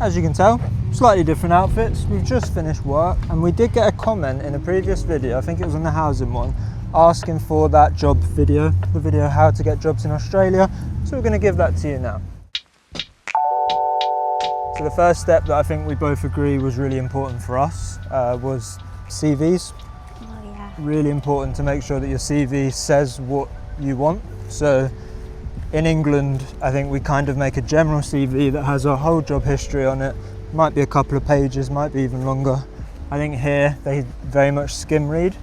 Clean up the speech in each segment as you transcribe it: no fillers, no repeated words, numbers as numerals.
as you can tell, slightly different outfits. We've just finished work and we did get a comment in a previous video, I think it was on the housing one, asking for that job video, the video how to get jobs in Australia. So we're going to give that to you now. So the first step that I think we both agree was really important for us was CVs. Oh, yeah. Really important to make sure that your CV says what you want. So in England, I think we kind of make a general CV that has a whole job history on it. Might be a couple of pages, might be even longer. I think here they very much skim read,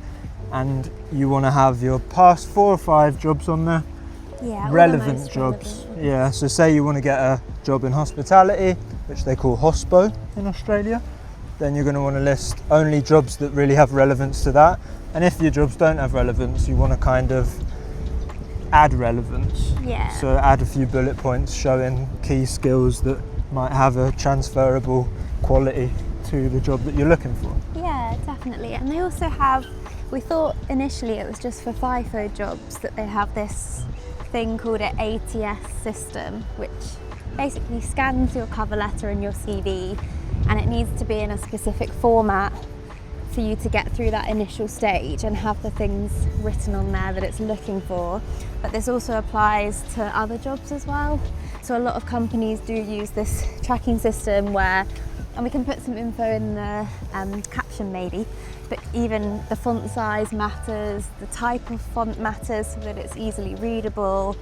and you want to have your past 4 or 5 jobs on there. Yeah, Relevant jobs. Yeah, so say you want to get a job in hospitality, which they call hospo in Australia, then you're going to want to list only jobs that really have relevance to that. And if your jobs don't have relevance, you want to kind of add relevance. Yeah. So add a few bullet points showing key skills that might have a transferable quality to the job that you're looking for. Yeah, definitely. And they also have, we thought initially it was just for FIFO jobs that they have this thing called an ATS system, which basically scans your cover letter and your CV, and it needs to be in a specific format for you to get through that initial stage and have the things written on there that it's looking for. But this also applies to other jobs as well. So a lot of companies do use this tracking system where, and we can put some info in the caption maybe, but even the font size matters, the type of font matters so that it's easily readable,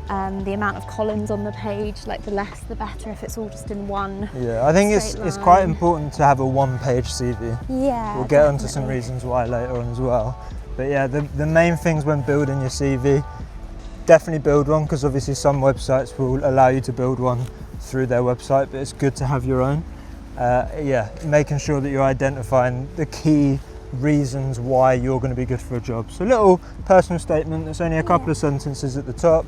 the amount of columns on the page, like the less the better if it's all just in one. Yeah, I think it's quite important to have a one-page CV. Yeah, we'll get onto some reasons why later on as well. But yeah, the main things when building your CV, definitely build one, because obviously some websites will allow you to build one through their website, but it's good to have your own. Yeah, making sure that you're identifying the key reasons why you're going to be good for a job. So a little personal statement that's only a couple of sentences at the top,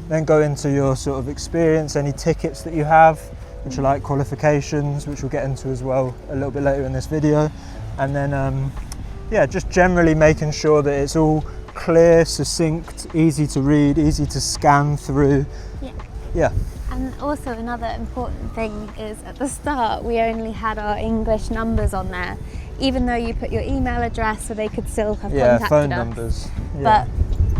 then go into your sort of experience, any tickets that you have, which are like qualifications, which we'll get into as well a little bit later in this video. And then, yeah, just generally making sure that it's all clear, succinct, easy to read, easy to scan through. Yeah. And also another important thing is at the start we only had our English numbers on there, even though you put your email address so they could still have contacted phone us. numbers. But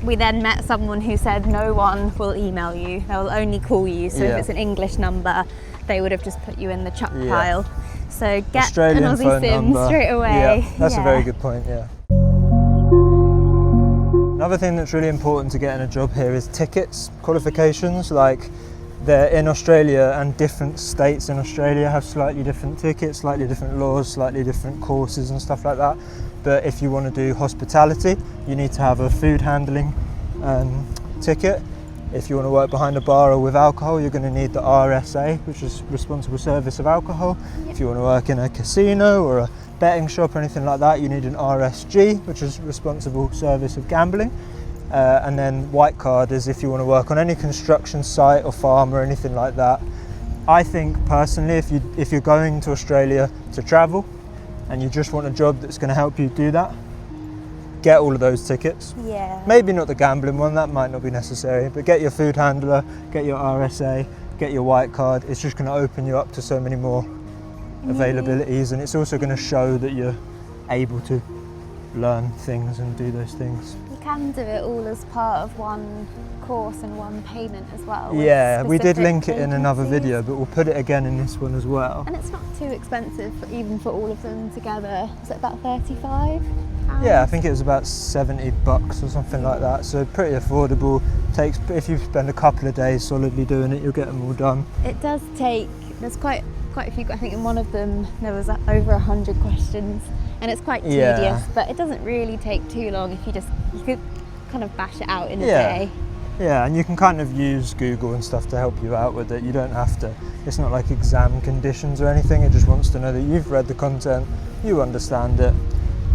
we then met someone who said no one will email you, they will only call you. So if it's an English number, they would have just put you in the chuck pile. So get Australian an Aussie phone SIM number. straight away. Yeah, that's a very good point, yeah. Another thing that's really important to get in a job here is tickets, qualifications. Like they're in Australia, and different states in Australia have slightly different tickets, slightly different laws, slightly different courses and stuff like that. But if you want to do hospitality, you need to have a food handling ticket. If you want to work behind a bar or with alcohol, you're going to need the RSA, which is Responsible Service of Alcohol. If you want to work in a casino or a betting shop or anything like that, you need an RSG, which is Responsible Service of Gambling. And then white card is if you want to work on any construction site or farm or anything like that. I think personally, if you're going to Australia to travel and you just want a job that's going to help you do that, get all of those tickets. Yeah. Maybe not the gambling one, that might not be necessary, but get your food handler, get your RSA, get your white card. It's just going to open you up to so many more availabilities, and it's also going to show that you're able to learn things and do those things. You can do it all as part of one course and one payment as well. Yeah, we did link it in another video, but we'll put it again in this one as well. And it's not too expensive even for all of them together. Is it about 35? Yeah, I think it was about $70 or something like that, so pretty affordable. If you spend a couple of days solidly doing it, you'll get them all done. It does take, there's quite a few, I think in one of them there was over 100 questions, and it's quite tedious, but it doesn't really take too long if you could kind of bash it out in a day. Yeah, and you can kind of use Google and stuff to help you out with it. You don't have to, it's not like exam conditions or anything, it just wants to know that you've read the content, you understand it.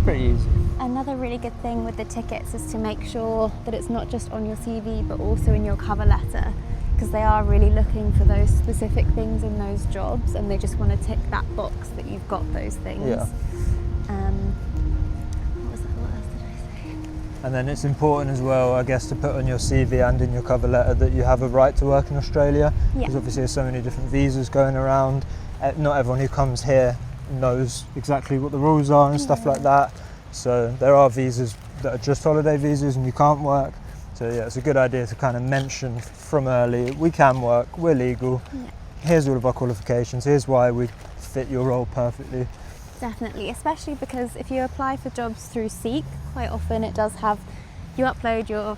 Pretty easy. Another really good thing with the tickets is to make sure that it's not just on your CV but also in your cover letter, because they are really looking for those specific things in those jobs, and they just want to tick that box that you've got those things. Yeah. What else did I say? And then it's important as well, I guess, to put on your CV and in your cover letter that you have a right to work in Australia, because obviously there's so many different visas going around. not everyone who comes here knows exactly what the rules are and stuff like that. So there are visas that are just holiday visas and you can't work. So yeah, it's a good idea to kind of mention from early, we can work, we're legal, here's all of our qualifications, here's why we fit your role perfectly. Definitely, especially because if you apply for jobs through Seek, quite often it does have, you upload your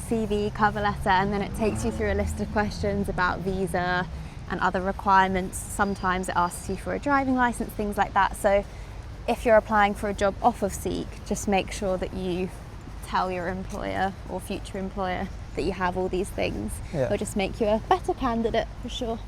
CV, cover letter, and then it takes you through a list of questions about visa and other requirements. Sometimes it asks you for a driving license, things like that. So if you're applying for a job off of Seek, just make sure that you tell your employer or future employer that you have all these things. It'll just make you a better candidate for sure.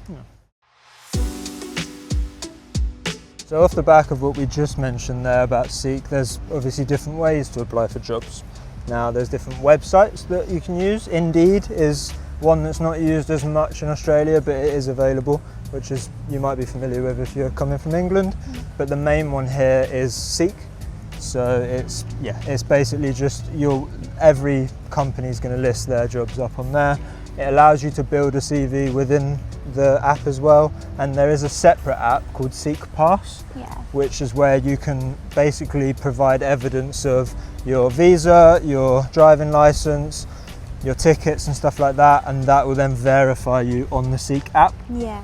So off the back of what we just mentioned there about Seek, there's obviously different ways to apply for jobs. Now there's different websites that you can use. Indeed is one that's not used as much in Australia, but it is available, which is you might be familiar with if you're coming from England. But the main one here is Seek. So it's basically just every company's going to list their jobs up on there. It allows you to build a CV within the app as well, and there is a separate app called Seek Pass, which is where you can basically provide evidence of your visa, your driving license, your tickets and stuff like that, and that will then verify you on the Seek app.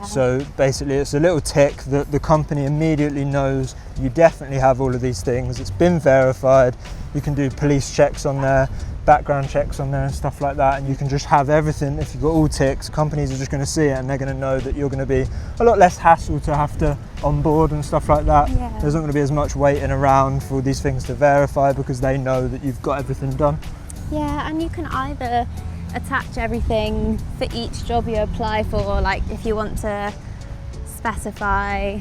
So basically it's a little tick that the company immediately knows you definitely have all of these things. It's been verified. You can do police checks on there, background checks on there and stuff like that, and you can just have everything. If you've got all ticks, companies are just going to see it and they're going to know that you're going to be a lot less hassle to have to onboard and stuff like that. There's not going to be as much waiting around for these things to verify because they know that you've got everything done. And you can either attach everything for each job you apply for, like if you want to specify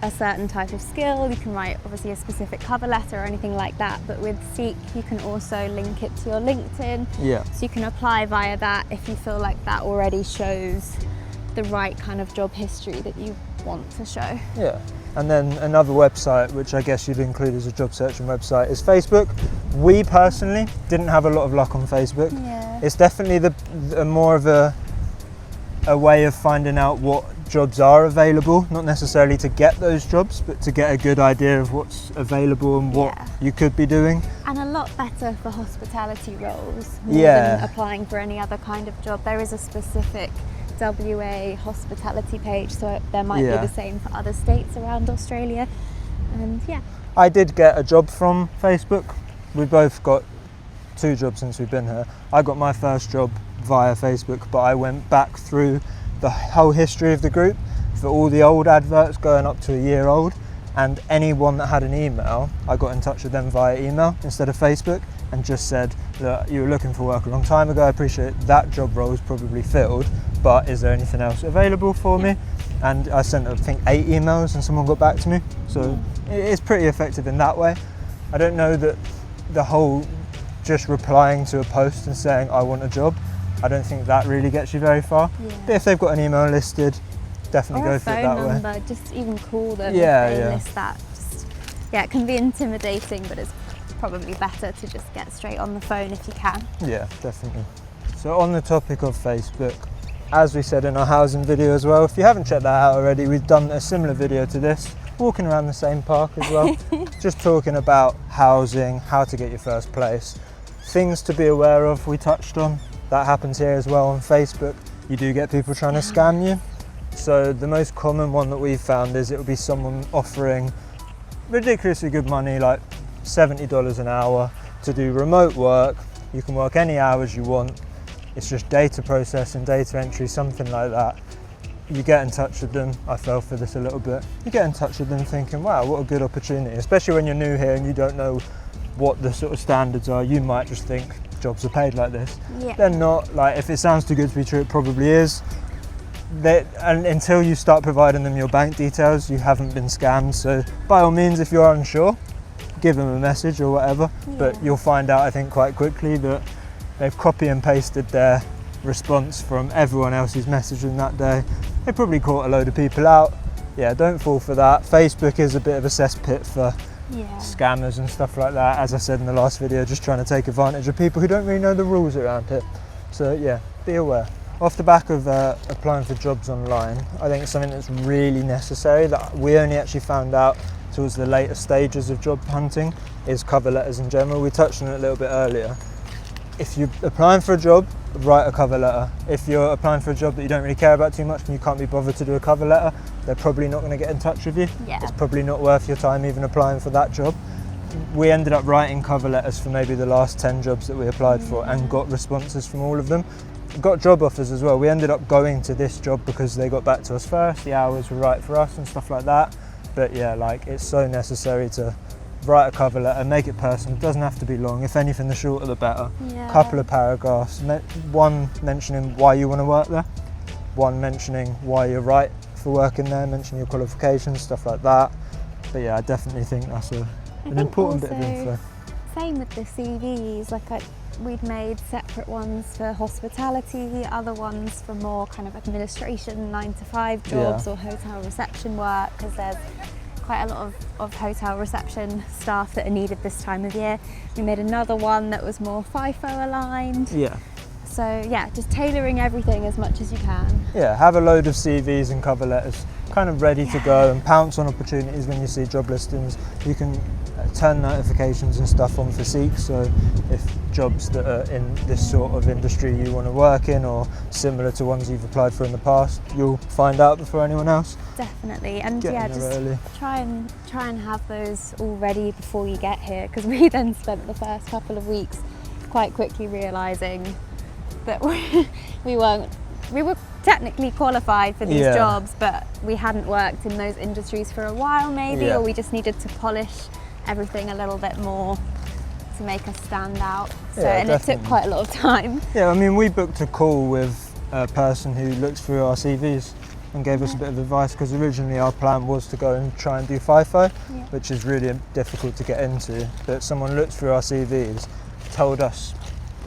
a certain type of skill, you can write obviously a specific cover letter or anything like that, but with Seek you can also link it to your LinkedIn, so you can apply via that if you feel like that already shows the right kind of job history that you want to show. And then another website, which I guess you'd include as a job searching website, is Facebook. We personally didn't have a lot of luck on Facebook. It's definitely the more of a way of finding out what jobs are available, not necessarily to get those jobs, but to get a good idea of what's available and what you could be doing. And a lot better for hospitality roles than applying for any other kind of job. There is a specific WA hospitality page, so there might be the same for other states around Australia. And I did get a job from Facebook. We both got 2 jobs since we've been here. I got my first job via Facebook, but I went back through the whole history of the group for all the old adverts going up to a year old, and anyone that had an email, I got in touch with them via email instead of Facebook and just said that you were looking for work a long time ago. I appreciate that job role is probably filled, but is there anything else available for me? And I sent I think 8 emails and someone got back to me. So it's pretty effective in that way. I don't know that the whole just replying to a post and saying I want a job, I don't think that really gets you very far. But if they've got an email listed, definitely go for it that way. Or a phone number, just even call them if they list that. It can be intimidating, but it's probably better to just get straight on the phone if you can. Yeah, definitely. So on the topic of Facebook, as we said in our housing video as well, if you haven't checked that out already, we've done a similar video to this, walking around the same park as well, just talking about housing, how to get your first place, things to be aware of. We touched on that happens here as well on Facebook. You do get people trying to scam you. So the most common one that we've found is it will be someone offering ridiculously good money, like $70 an hour to do remote work. You can work any hours you want. It's just data processing, data entry, something like that. You get in touch with them. I fell for this a little bit. You get in touch with them thinking, wow, what a good opportunity, especially when you're new here and you don't know what the sort of standards are. You might just think jobs are paid like this. They're not. Like, if it sounds too good to be true, it probably is. And until you start providing them your bank details, you haven't been scammed. So by all means, if you're unsure, give them a message or whatever. But you'll find out, I think, quite quickly that they've copy and pasted their response from everyone else's messaging that day. They probably caught a load of people out. Don't fall for that. Facebook is a bit of a cesspit for scammers and stuff like that. As I said in the last video, just trying to take advantage of people who don't really know the rules around it. So be aware. Off the back of applying for jobs online, I think something that's really necessary that we only actually found out towards the later stages of job hunting is cover letters in general. We touched on it a little bit earlier. If you're applying for a job, write a cover letter. If you're applying for a job that you don't really care about too much and you can't be bothered to do a cover letter, they're probably not going to get in touch with you. Yeah. It's probably not worth your time even applying for that job. We ended up writing cover letters for maybe the last 10 jobs that we applied for and got responses from all of them. Got job offers as well. We ended up going to this job because they got back to us first, the hours were right for us and stuff like that. But yeah, like, it's so necessary to write a cover letter, make it personal. It doesn't have to be long. If anything, the shorter the better. Yeah. Couple of paragraphs, one mentioning why you want to work there, one mentioning why you're right for working there, mentioning your qualifications, stuff like that. But yeah, I definitely think that's an important bit of info. Same with the CVs, we'd made separate ones for hospitality, other ones for more kind of administration, 9-to-5 jobs or hotel reception work, because there's quite a lot of hotel reception staff that are needed this time of year. We made another one that was more FIFO aligned. Yeah. So yeah, just tailoring everything as much as you can. Yeah, have a load of CVs and cover letters kind of ready to go, and pounce on opportunities when you see job listings. You can turn notifications and stuff on for Seek, so if jobs that are in this sort of industry you want to work in or similar to ones you've applied for in the past, you'll find out before anyone else. Definitely, and Get yeah, in just there early. try and have those all ready before you get here, because we then spent the first couple of weeks quite quickly realising that we were technically qualified for these jobs, but we hadn't worked in those industries for a while maybe, or we just needed to polish everything a little bit more to make us stand out. So, and definitely. It took quite a lot of time. Yeah, I mean, we booked a call with a person who looked through our CVs and gave us a bit of advice, because originally our plan was to go and try and do FIFO, which is really difficult to get into. But someone looked through our CVs, told us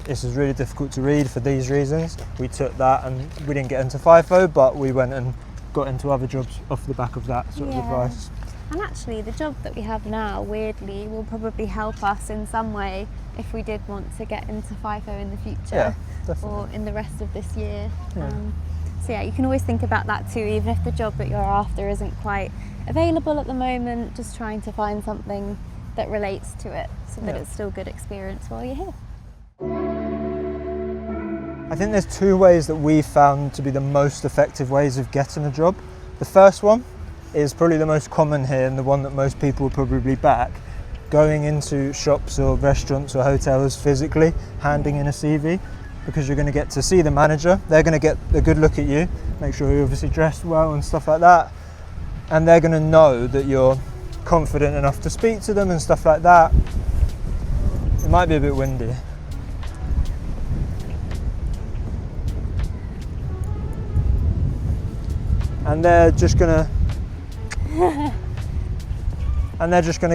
this is really difficult to read for these reasons. We took that and we didn't get into FIFO, but we went and got into other jobs off the back of that sort of advice. And actually the job that we have now, weirdly, will probably help us in some way if we did want to get into FIFO in the future or in the rest of this year. So yeah, you can always think about that too, even if the job that you're after isn't quite available at the moment, just trying to find something that relates to it so that it's still good experience while you're here. I think there's two ways that we found to be the most effective ways of getting a job. The first one is probably the most common here and the one that most people will probably back. Going into shops or restaurants or hotels physically, handing in a CV, because you're going to get to see the manager. They're going to get a good look at you, make sure you're obviously dressed well and stuff like that. And they're going to know that you're confident enough to speak to them and stuff like that. It might be a bit windy. And they're just gonna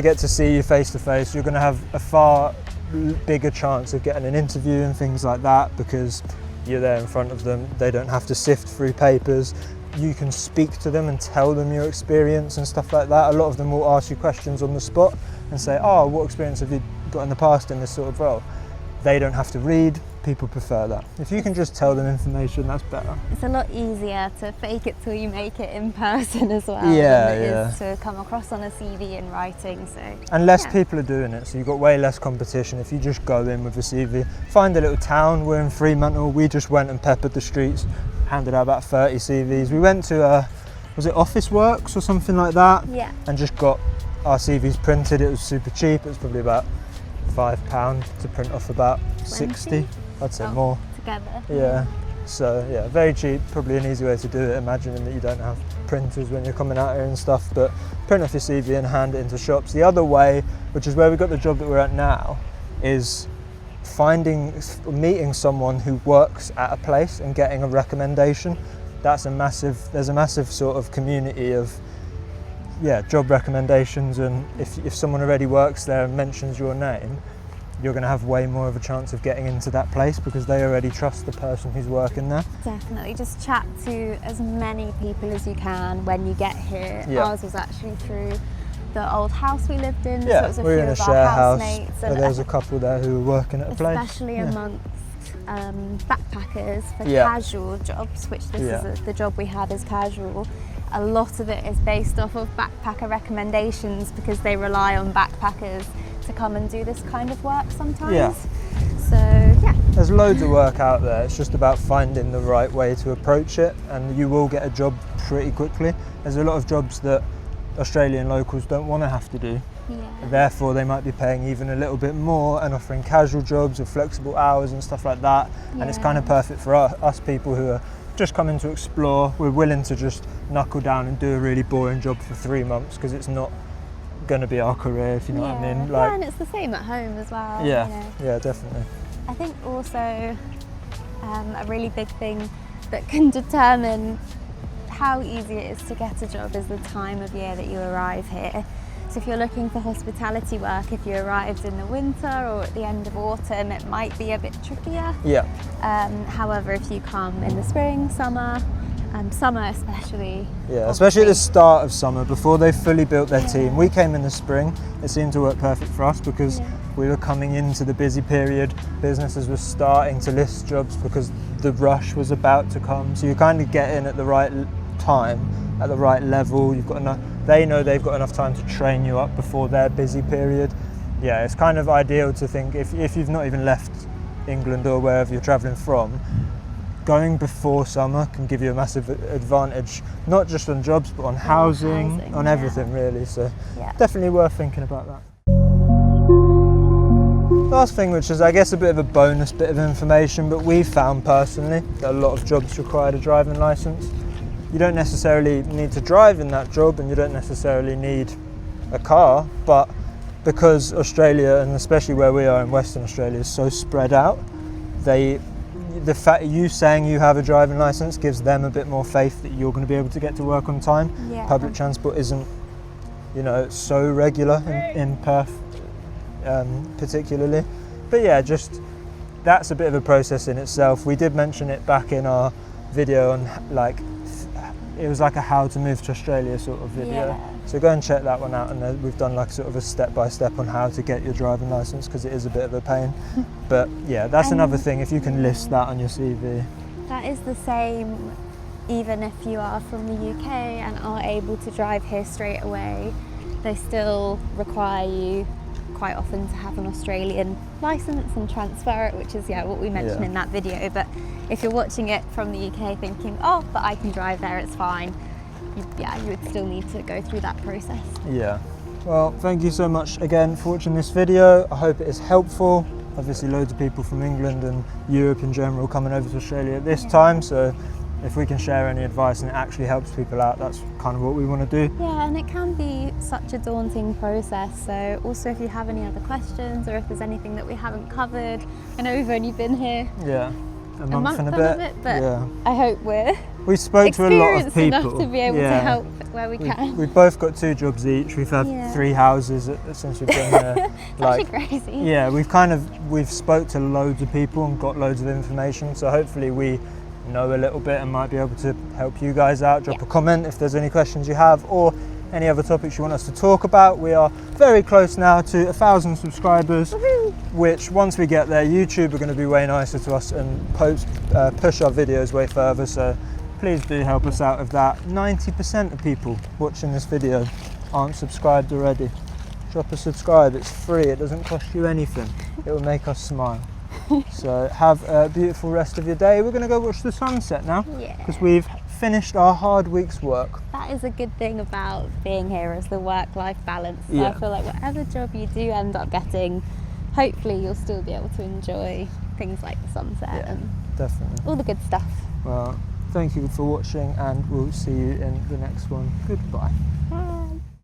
get to see you face to face. You're gonna have a far bigger chance of getting an interview and things like that, because you're there in front of them. They don't have to sift through papers. You can speak to them and tell them your experience and stuff like that. A lot of them will ask you questions on the spot and say, oh, what experience have you got in the past in this sort of role? They don't have to read. People prefer that. If you can just tell them information, that's better. It's a lot easier to fake it till you make it in person as well than it is to come across on a CV in writing. So. And less people are doing it, so you've got way less competition. If you just go in with a CV, find a little town. We're in Fremantle. We just went and peppered the streets, handed out about 30 CVs. We went to, was it Office Works or something like that? Yeah. And just got our CVs printed. It was super cheap. It was probably about £5 to print off about 60. I'd say more. Together. Yeah. So yeah, very cheap, probably an easy way to do it, imagining that you don't have printers when you're coming out here and stuff, but print off your CV and hand it into shops. The other way, which is where we got the job that we're at now, is meeting someone who works at a place and getting a recommendation. There's a massive sort of community of job recommendations, and if someone already works there and mentions your name, you're going to have way more of a chance of getting into that place because they already trust the person who's working there. Definitely, just chat to as many people as you can when you get here. Ours was actually through the old house we lived in, so it was a we were few in a of share our house. housemates. There was a couple there who were working at a place. Especially amongst backpackers for Yeah. casual jobs, which this Yeah. is the job we had is casual. A lot of it is based off of backpacker recommendations because they rely on backpackers to come and do this kind of work sometimes. Yeah. So yeah. There's loads of work out there. It's just about finding the right way to approach it, and you will get a job pretty quickly. There's a lot of jobs that Australian locals don't want to have to do. Yeah. Therefore, they might be paying even a little bit more and offering casual jobs with flexible hours and stuff like that. And it's kind of perfect for us people who are just coming to explore. We're willing to just knuckle down and do a really boring job for 3 months because it's not going to be our career, if you know what I mean. Yeah, and it's the same at home as well. Yeah, you know. yeah, definitely. I think also a really big thing that can determine how easy it is to get a job is the time of year that you arrive here. So if you're looking for hospitality work, if you arrived in the winter or at the end of autumn, it might be a bit trickier. Yeah. However, if you come in the spring, summer especially. Yeah, especially at the start of summer, before they've fully built their team. We came in the spring. It seemed to work perfect for us because we were coming into the busy period. Businesses were starting to list jobs because the rush was about to come. So you kind of get in at the right time, at the right level. You've got enough. They know they've got enough time to train you up before their busy period. Yeah, it's kind of ideal to think if you've not even left England or wherever you're travelling from, going before summer can give you a massive advantage, not just on jobs but on housing, on everything really. So definitely worth thinking about that. Last thing, which is I guess a bit of a bonus bit of information, but we found personally that a lot of jobs required a driving licence. You don't necessarily need to drive in that job and you don't necessarily need a car, but because Australia, and especially where we are in Western Australia, is so spread out, the fact you saying you have a driving licence gives them a bit more faith that you're going to be able to get to work on time. Yeah. Public transport isn't, so regular in Perth particularly. But yeah, just that's a bit of a process in itself. We did mention it back in our video on it was like a how to move to Australia sort of video. Yeah. So go and check that one out, and we've done like sort of a step-by-step on how to get your driving licence because it is a bit of a pain. But yeah, that's another thing, if you can list that on your CV. That is the same even if you are from the UK and are able to drive here straight away. They still require you quite often to have an Australian licence and transfer it, which is what we mentioned in that video. But if you're watching it from the UK thinking, oh, but I can drive there, it's fine, you would still need to go through that process. Yeah. Well, thank you so much again for watching this video. I hope it is helpful. Obviously loads of people from England and Europe in general coming over to Australia at this time, so if we can share any advice and it actually helps people out, that's kind of what we want to do. Yeah, and it can be such a daunting process. So also if you have any other questions or if there's anything that we haven't covered, I know we've only been here a month and a bit, but I hope we spoke to a lot of people enough to be able to help where we can. We've both got 2 jobs each. We've had 3 houses since we've been here. It's actually crazy. Yeah, we've spoke to loads of people and got loads of information. So hopefully we know a little bit and might be able to help you guys out. Drop a comment if there's any questions you have or any other topics you want us to talk about. We are very close now to 1,000 subscribers. Woohoo! Which once we get there, YouTube are going to be way nicer to us and push our videos way further, so please do help us out with that. 90% of people watching this video aren't subscribed already. Drop a subscribe, it's free, it doesn't cost you anything. It will make us smile. So have a beautiful rest of your day. We're going to go watch the sunset now because we've finished our hard week's work. That is a good thing about being here, is the work-life balance. So I feel like whatever job you do end up getting, hopefully you'll still be able to enjoy things like the sunset and definitely all the good stuff. Well, thank you for watching and we'll see you in the next one. Goodbye. Bye.